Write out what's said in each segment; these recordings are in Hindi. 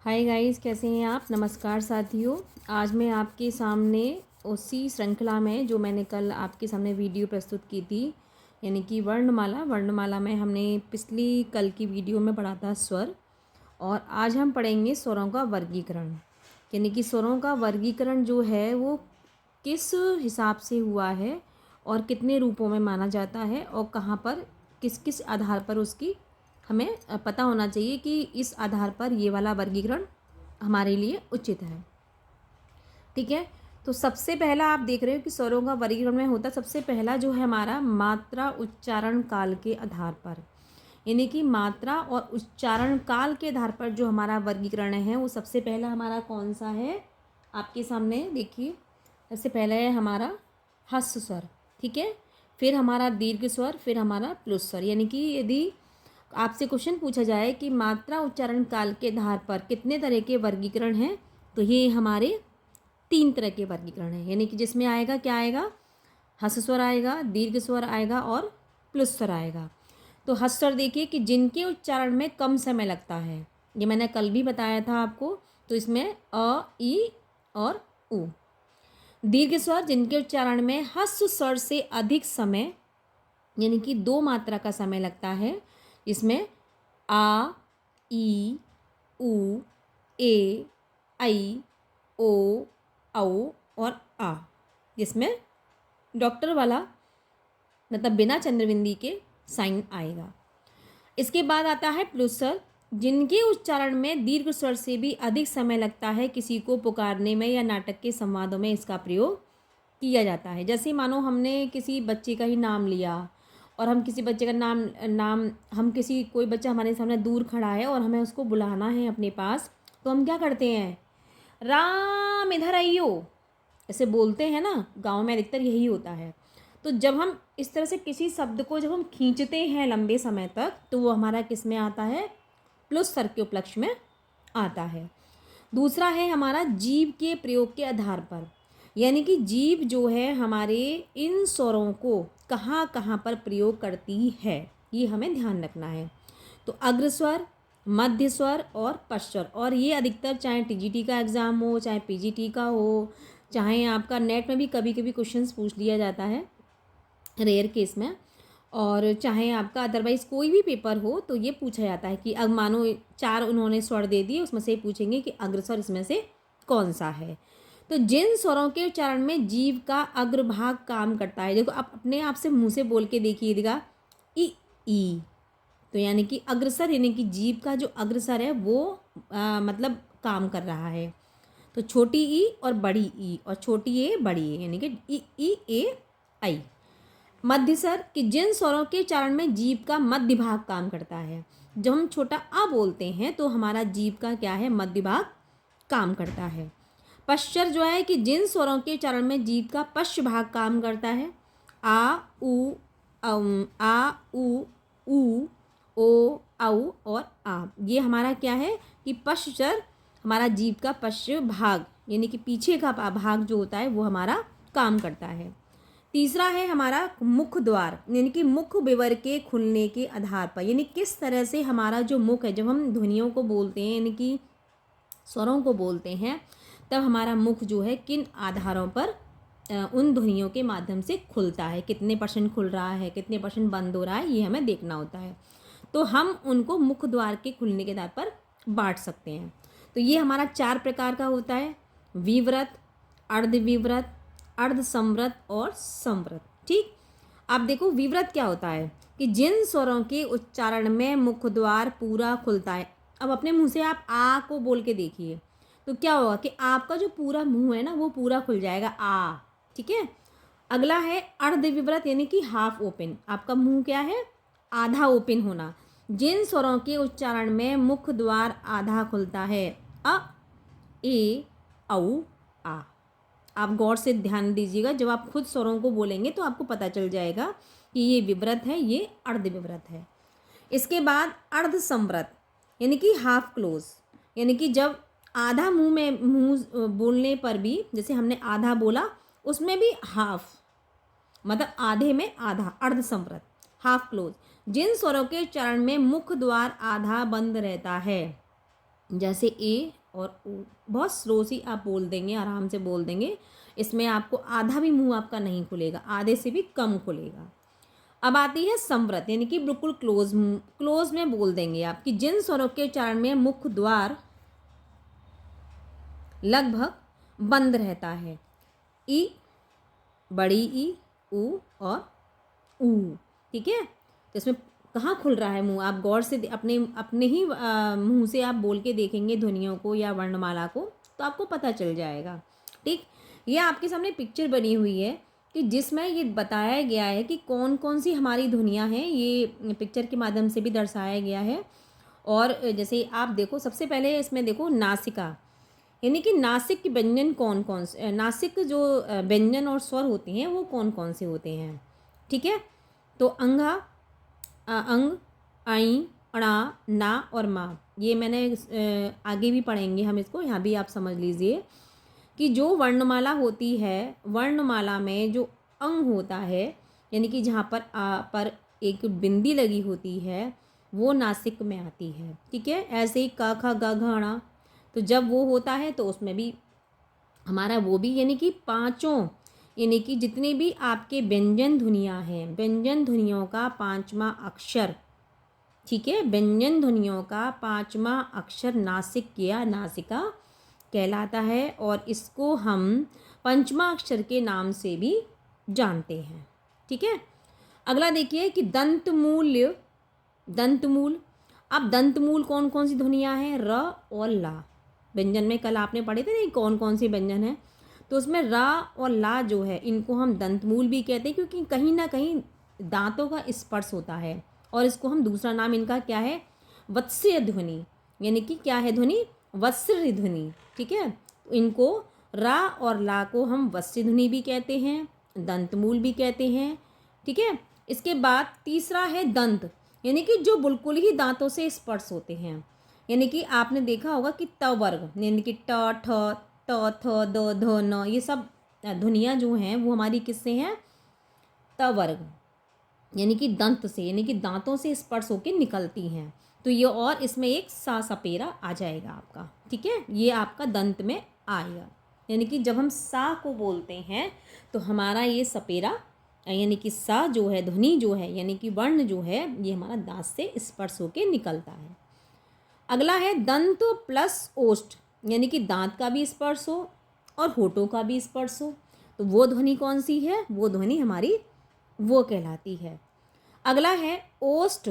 हाय गाइस, कैसे हैं आप। नमस्कार साथियों। आज मैं आपके सामने उसी श्रृंखला में जो मैंने कल आपके सामने वीडियो प्रस्तुत की थी, यानी कि वर्णमाला में हमने पिछली कल की वीडियो में पढ़ा था स्वर, और आज हम पढ़ेंगे स्वरों का वर्गीकरण। यानी कि स्वरों का वर्गीकरण जो है वो किस हिसाब से हुआ है और कितने रूपों में माना जाता है और कहाँ पर किस किस आधार पर उसकी हमें पता होना चाहिए कि इस आधार पर ये वाला वर्गीकरण हमारे लिए उचित है। ठीक है, तो सबसे पहला आप देख रहे हो कि स्वरों का वर्गीकरण में होता सबसे पहला जो है हमारा मात्रा उच्चारण काल के आधार पर, यानी कि मात्रा और उच्चारण काल के आधार पर जो हमारा वर्गीकरण है वो सबसे पहला हमारा कौन सा है आपके सामने देखिए। सबसे पहला है हमारा ह्रस्व स्वर, ठीक है, फिर हमारा दीर्घ स्वर, फिर हमारा प्लुत स्वर। यानी कि यदि आपसे क्वेश्चन पूछा जाए कि मात्रा उच्चारण काल के आधार पर कितने तरह के वर्गीकरण हैं, तो ये हमारे 3 तरह के वर्गीकरण हैं। यानी कि जिसमें आएगा क्या आएगा, ह्रस्व स्वर आएगा, दीर्घ स्वर आएगा और प्लुत स्वर आएगा। तो ह्रस्व स्वर देखिए कि जिनके उच्चारण में कम समय लगता है, ये मैंने कल भी बताया था आपको। तो इसमें अ, ई और उ। दीर्घ स्वर जिनके उच्चारण में ह्रस्व स्वर से अधिक समय, यानी कि 2 मात्रा का समय लगता है, इसमें आ, ई, उ, ए, ऐ, ओ, औ और आ, जिसमें डॉक्टर वाला मतलब बिना चंद्रबिंदी के साइन आएगा। इसके बाद आता है प्लुत स्वर, जिनके उच्चारण में दीर्घ स्वर से भी अधिक समय लगता है किसी को पुकारने में या नाटक के संवादों में इसका प्रयोग किया जाता है। जैसे मानो हमने किसी बच्चे का ही नाम लिया और हम किसी बच्चे का नाम नाम हम किसी कोई बच्चा हमारे सामने दूर खड़ा है और हमें उसको बुलाना है अपने पास, तो हम क्या करते हैं, राम इधर आइयो, ऐसे बोलते हैं ना। गांव में अधिकतर यही होता है। तो जब हम इस तरह से किसी शब्द को जब हम खींचते हैं लंबे समय तक, तो वो हमारा किस में आता है, प्लुत स्वर के उपलक्ष्य में आता है। दूसरा है हमारा जीभ के प्रयोग के आधार पर, यानी कि जीभ जो है हमारे इन स्वरों को कहाँ कहाँ पर प्रयोग करती है, ये हमें ध्यान रखना है। तो अग्र स्वर, मध्य स्वर और पश्च स्वर, और ये अधिकतर चाहे टीजीटी का एग्ज़ाम हो, चाहे पीजीटी का हो, चाहे आपका नेट में भी कभी कभी क्वेश्चंस पूछ लिया जाता है रेयर केस में, और चाहे आपका अदरवाइज़ कोई भी पेपर हो, तो ये पूछा जाता है कि अब मानो 4 उन्होंने स्वर दे दिए, उसमें से पूछेंगे कि अग्रस्वर इसमें से कौन सा है। तो जिन स्वरों के उच्चारण में जीभ का अग्रभाग काम करता है, देखो आप अपने आप से मुंह से बोल के देखिएगा, ई, तो यानी कि अग्रसर, यानी कि जीभ का जो अग्रसर है वो मतलब काम कर रहा है। तो छोटी ई और बड़ी ई, और छोटी ए बड़ी ए, यानी कि ई ए आई। मध्य स्वर कि जिन स्वरों के उच्चारण में जीभ का मध्य भाग काम करता है। जब हम छोटा अ बोलते हैं तो हमारा जीभ का क्या है, मध्य भाग काम करता है। पश्च स्वर जो है कि जिन स्वरों के उच्चारण में जीभ का पश्च भाग काम करता है, आ, उ, आ, उ, ओ, औ और आ, ये हमारा क्या है कि पश्च स्वर हमारा जीभ का पश्च भाग, यानी कि पीछे का भाग जो होता है वो हमारा काम करता है। तीसरा है हमारा मुख द्वार, यानी कि मुख विवर के खुलने के आधार पर, यानी किस तरह से हमारा जो मुख है, जब हम ध्वनियों को बोलते हैं यानी कि स्वरों को बोलते हैं, तब हमारा मुख जो है किन आधारों पर उन ध्वनियों के माध्यम से खुलता है, कितने % खुल रहा है, कितने % बंद हो रहा है, ये हमें देखना होता है। तो हम उनको मुख द्वार के खुलने के आधार पर बांट सकते हैं। तो ये हमारा 4 प्रकार का होता है, विव्रत, अर्धविव्रत, अर्धसंवृत और संवृत। ठीक, अब देखो विव्रत क्या होता है कि जिन स्वरों के उच्चारण में मुख द्वार पूरा खुलता है। अब अपने मुंह से आप आ को बोल के देखिए, तो क्या होगा कि आपका जो पूरा मुंह है ना वो पूरा खुल जाएगा, आ। ठीक है, अगला है अर्धविव्रत, यानी कि हाफ ओपन, आपका मुंह क्या है, आधा ओपन होना। जिन स्वरों के उच्चारण में मुख द्वार आधा खुलता है, अ, ए, औ, आ। आप गौर से ध्यान दीजिएगा, जब आप खुद स्वरों को बोलेंगे तो आपको पता चल जाएगा कि ये विव्रत है, ये अर्धविव्रत है। इसके बाद अर्धसंवृत, यानी कि हाफ क्लोज, यानी कि जब आधा मुंह बोलने पर भी, जैसे हमने आधा बोला उसमें भी हाफ, मतलब आधे में आधा, अर्धसंवृत, हाफ क्लोज। जिन स्वरों के उच्चारण में मुख द्वार आधा बंद रहता है, जैसे ए और ऊ, बहुत स्लो सी आप बोल देंगे, आराम से बोल देंगे। इसमें आपको आधा भी मुंह आपका नहीं खुलेगा, आधे से भी कम खुलेगा। अब आती है संवृत, यानी कि बिल्कुल क्लोज, क्लोज में बोल देंगे आप कि जिन स्वरों के उच्चारण में मुख द्वार लगभग बंद रहता है। ई, बड़ी ई, ऊ और ऊ। ठीक है, तो इसमें कहाँ खुल रहा है मुंह, आप गौर से अपने अपने ही मुंह से आप बोल के देखेंगे ध्वनियों को या वर्णमाला को, तो आपको पता चल जाएगा। ठीक, ये आपके सामने पिक्चर बनी हुई है कि जिसमें ये बताया गया है कि कौन कौन सी हमारी ध्वनियाँ हैं, ये पिक्चर के माध्यम से भी दर्शाया गया है। और जैसे आप देखो, सबसे पहले इसमें देखो नासिका, यानी कि नासिक के व्यंजन कौन कौन से, नासिक जो व्यंजन और स्वर होते हैं वो कौन कौन से होते हैं। ठीक है, तो अंगा, अंग, आई, अणा, ना और मा, ये मैंने आगे भी पढ़ेंगे हम इसको, यहाँ भी आप समझ लीजिए कि जो वर्णमाला होती है, वर्णमाला में जो अंग होता है, यानी कि जहाँ पर पर एक बिंदी लगी होती है, वो नासिक में आती है। ठीक है, ऐसे ही क ख ग घ ण, तो जब वो होता है तो उसमें भी हमारा वो भी, यानी कि पांचों, यानी कि जितने भी आपके व्यंजन ध्वनियाँ हैं, व्यंजन ध्वनियों का पांचवा अक्षर, ठीक है, व्यंजन ध्वनियों का पांचवा अक्षर नासिक या नासिका कहलाता है, और इसको हम पंचमा अक्षर के नाम से भी जानते हैं। ठीक है, अगला देखिए कि दंतमूल, दंतमूल। अब दंतमूल कौन कौन सी ध्वनियाँ हैं, र और ला। व्यंजन में कल आपने पढ़े थे ना कौन कौन सी व्यंजन है, तो उसमें रा और ला जो है, इनको हम दंतमूल भी कहते हैं, क्योंकि कहीं ना कहीं दांतों का स्पर्श होता है। और इसको हम दूसरा नाम इनका क्या है, वत्स्य ध्वनि, यानी कि क्या है ध्वनि, वत्स्य ध्वनि। ठीक है, तो इनको रा और ला को हम वत्स्य ध्वनि भी कहते हैं, दंतमूल भी कहते हैं। ठीक है, इसके बाद तीसरा है दंत, यानी कि जो बिल्कुल ही दांतों से स्पर्श होते हैं, यानी कि आपने देखा होगा कि त वर्ग, यानी कि ट ठ ट थ द ध न, ये सब ध्वनियाँ जो हैं वो हमारी किससे हैं, त वर्ग, यानी कि दंत से, यानी कि दांतों से स्पर्श होकर निकलती हैं। तो ये, और इसमें एक सा सपेरा आ जाएगा आपका। ठीक है, ये आपका दंत में आएगा, यानी कि जब हम सा को बोलते हैं तो हमारा ये सपेरा, यानी कि सा जो है, ध्वनि जो है, यानी कि वर्ण जो है, ये हमारा दांत से स्पर्श होकर निकलता है। अगला है दंत प्लस ओष्ठ, यानी कि दांत का भी स्पर्श हो और होठों का भी स्पर्श हो, तो वो ध्वनि कौन सी है, वो ध्वनि हमारी वो कहलाती है। अगला है ओष्ठ,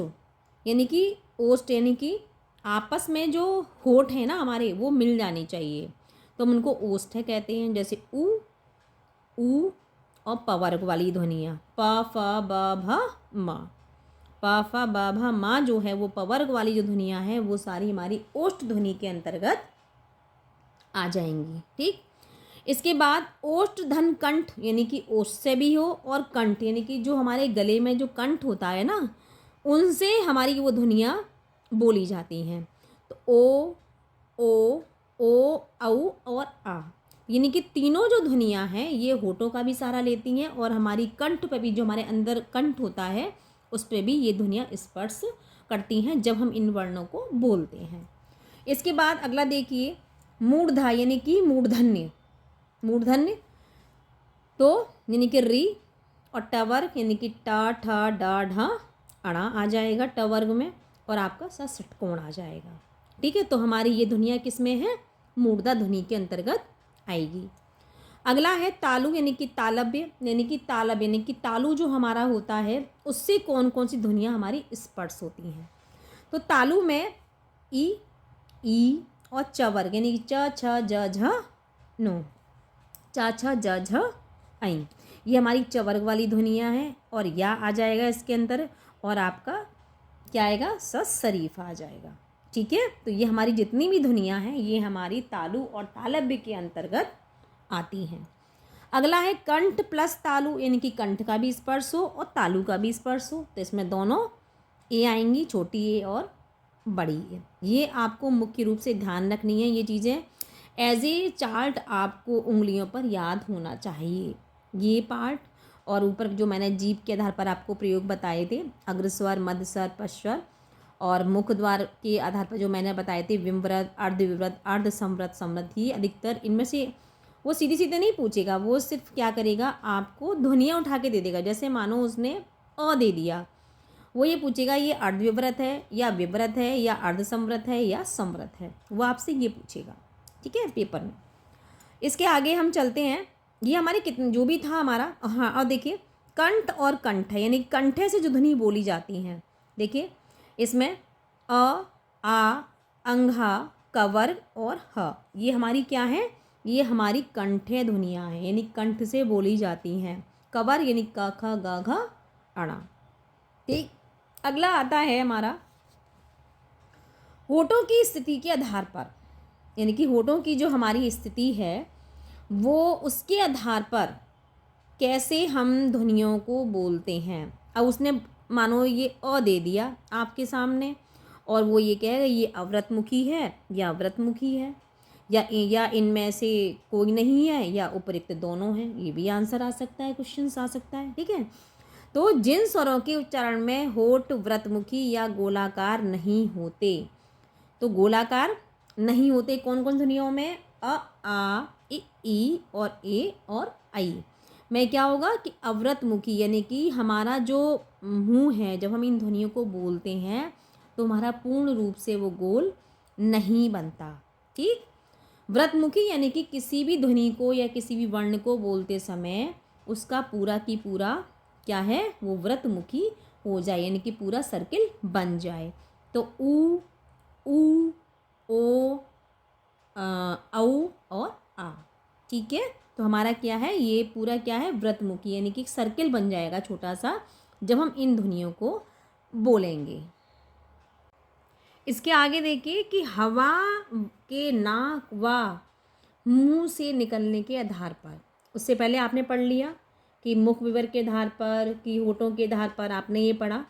यानी कि ओष्ठ, यानी कि आपस में जो होठ है ना हमारे, वो मिल जाने चाहिए, तो हम उनको ओष्ठ कहते हैं। जैसे ऊ, ऊ और प वर्ग वाली ध्वनियाँ, प फ ब भ म, प फ ब भ म जो है, वो प वर्ग वाली जो ध्वनियाँ हैं वो सारी हमारी ओष्ठ ध्वनि के अंतर्गत आ जाएंगी। ठीक, इसके बाद ओष्ठ धन कंठ, यानी कि ओष्ठ से भी हो और कंठ, यानी कि जो हमारे गले में जो कंठ होता है ना, उनसे हमारी वो ध्वनियाँ बोली जाती हैं। तो ओ औ और आ, यानी कि तीनों जो ध्वनियाँ हैं ये होठों का भी सहारा लेती हैं, और हमारी कंठ पे भी, जो हमारे अंदर कंठ होता है उस पर भी ये ध्वनियाँ स्पर्श करती हैं जब हम इन वर्णों को बोलते हैं। इसके बाद अगला देखिए मूर्धा, यानी कि मूर्धन्य, मूर्धन्य तो यानी कि री और टवर्ग, यानी कि टा ठा डा ढा अड़ा आ जाएगा ट वर्ग में, और आपका सा षटकोण आ जाएगा। ठीक है, तो हमारी ये ध्वनियाँ किस में है, मूर्धा ध्वनि के अंतर्गत आएगी। अगला है तालु, यानी कि तालव्य, यानी कि तालब, यानी कि तालु जो हमारा होता है उससे कौन कौन सी ध्वनियाँ हमारी स्पर्श होती हैं। तो तालु में ई और च वर्ग, यानी कि च छ ज झ नो, च छ ज झ ऐ, ये हमारी च वर्ग वाली ध्वनियाँ हैं, और या आ जाएगा इसके अंदर, और आपका क्या आएगा, स शरीफ आ जाएगा। ठीक है, तो ये हमारी जितनी भी ध्वनियाँ हैं ये हमारी तालु और तालव्य के अंतर्गत आती हैं। अगला है कंठ प्लस तालु, यानी कि कंठ का भी स्पर्श हो और तालु का भी स्पर्श हो, तो इसमें दोनों ए आएंगी, छोटी ए और बड़ी ए। ये आपको मुख्य रूप से ध्यान रखनी है, ये चीज़ें एज ए चार्ट आपको उंगलियों पर याद होना चाहिए ये पार्ट। और ऊपर जो मैंने जीभ के आधार पर आपको प्रयोग बताए थे, अग्रस्वर, मध्यस्वर, पश्चर और मुख द्वार के आधार पर जो मैंने बताए थे विमव्रत, अर्धविव्रत, अर्धसंवृत, संवृत ही अधिकतर इनमें से वो सीधे सीधे नहीं पूछेगा, वो सिर्फ क्या करेगा आपको ध्वनियाँ उठा के दे देगा। जैसे मानो उसने अ दे दिया, वो ये पूछेगा ये अर्धविव्रत है या विव्रत है या अर्धसंवृत है या संवृत है, वो आपसे ये पूछेगा, ठीक है, पेपर में। इसके आगे हम चलते हैं। ये हमारे कितने जो भी था हमारा, हाँ, और देखिए कंठ और कंठ है, यानी कंठे से जो ध्वनि बोली जाती हैं। देखिए इसमें अ, आ, अंघा, कवर्ग और ह, ये हमारी क्या है, ये हमारी कंठे ध्वनियाँ हैं, यानी कंठ से बोली जाती हैं। कवर यानी क ख ग घ अणा। ठीक, अगला आता है हमारा होठों की स्थिति के आधार पर, यानी कि होठों की जो हमारी स्थिति है वो उसके आधार पर कैसे हम ध्वनियों को बोलते हैं। अब उसने मानो ये अ दे दिया आपके सामने और वो ये कहेगा ये अवृतमुखी है या व्रतमुखी है, या इनमें से कोई नहीं है या उपयुक्त दोनों हैं, ये भी आंसर आ सकता है, क्वेश्चन आ सकता है, ठीक है। तो जिन स्वरों के उच्चारण में होठ व्रतमुखी या गोलाकार नहीं होते, तो गोलाकार नहीं होते कौन कौन ध्वनियों में, अ, आ, ई और ए और आई में क्या होगा कि अवृतमुखी, यानी कि हमारा जो मुंह है जब हम इन ध्वनियों को बोलते हैं तो हमारा पूर्ण रूप से वो गोल नहीं बनता, ठीक। व्रतमुखी यानी कि किसी भी ध्वनि को या किसी भी वर्ण को बोलते समय उसका पूरा की पूरा क्या है, वो व्रतमुखी हो जाए, यानी कि पूरा सर्किल बन जाए। तो ऊ, ओ, औ और आ, ठीक है। तो हमारा क्या है, ये पूरा क्या है, व्रतमुखी, यानी कि सर्किल बन जाएगा छोटा सा जब हम इन ध्वनियों को बोलेंगे। इसके आगे देखिए कि हवा के नाक व मुंह से निकलने के आधार पर, उससे पहले आपने पढ़ लिया कि मुख विवर के आधार पर, कि होठों के आधार पर आपने ये पढ़ा।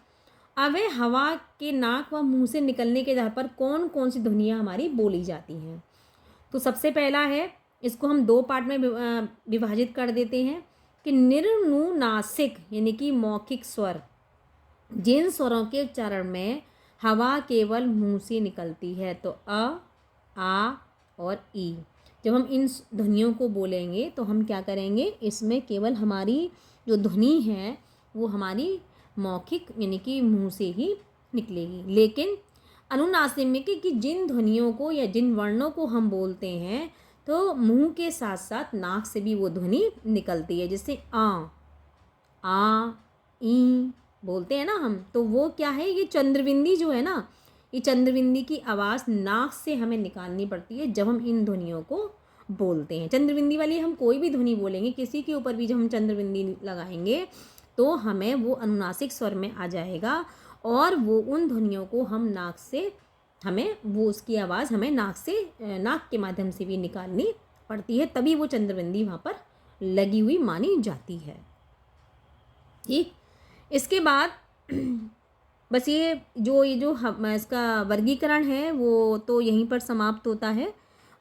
अब है हवा के नाक व मुंह से निकलने के आधार पर कौन कौन सी ध्वनियाँ हमारी बोली जाती हैं। तो सबसे पहला है, इसको हम दो पार्ट में विभाजित कर देते हैं कि निर्नुनासिक यानी कि मौखिक स्वर, जिन स्वरों के उच्चारण में हवा केवल मुंह से निकलती है, तो अ, आ और ई, जब हम इन ध्वनियों को बोलेंगे तो हम क्या करेंगे, इसमें केवल हमारी जो ध्वनि है वो हमारी मौखिक यानी कि मुंह से ही निकलेगी। लेकिन अनुनासिक कि जिन ध्वनियों को या जिन वर्णों को हम बोलते हैं तो मुंह के साथ साथ नाक से भी वो ध्वनि निकलती है, जैसे आ, ई बोलते हैं ना हम, तो वो क्या है, ये चंद्रबिंदी जो है ना, ये चंद्रबिंदी की आवाज़ नाक से हमें निकालनी पड़ती है जब हम इन ध्वनियों को बोलते हैं। चंद्रबिंदी वाली हम कोई भी ध्वनि बोलेंगे, किसी के ऊपर भी जब हम चंद्रबिंदी लगाएंगे तो हमें वो अनुनासिक स्वर में आ जाएगा और वो उन ध्वनियों को हम नाक से, हमें वो उसकी आवाज़ हमें नाक से, नाक के माध्यम से भी निकालनी पड़ती है, तभी वो चंद्रबिंदी वहाँ पर लगी हुई मानी जाती है, ठीक। इसके बाद बस ये जो इसका वर्गीकरण है वो तो यहीं पर समाप्त होता है।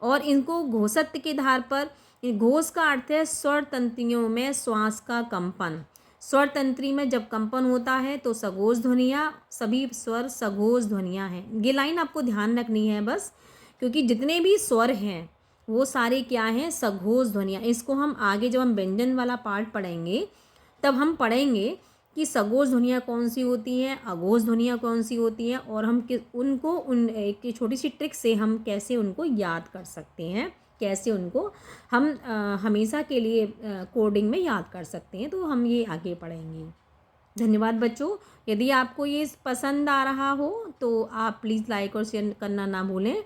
और इनको घोषत्व के आधार पर, घोष का अर्थ है स्वर तंत्रियों में श्वास का कंपन, स्वर तंत्री में जब कंपन होता है तो सघोष ध्वनियाँ, सभी स्वर सघोष ध्वनियाँ हैं। ये लाइन आपको ध्यान रखनी है बस, क्योंकि जितने भी स्वर हैं वो सारे क्या हैं, सघोष ध्वनियाँ। इसको हम आगे जब हम व्यंजन वाला पार्ट पढ़ेंगे तब हम पढ़ेंगे कि सघोष ध्वनियाँ कौन सी होती हैं, अघोष ध्वनियाँ कौन सी होती हैं, और हम उनको उन एक छोटी सी ट्रिक से हम कैसे उनको याद कर सकते हैं, कैसे उनको हम हमेशा के लिए कोडिंग में याद कर सकते हैं, तो हम ये आगे पढ़ेंगे। धन्यवाद बच्चों। यदि आपको ये पसंद आ रहा हो तो आप प्लीज़ लाइक और शेयर करना ना भूलें।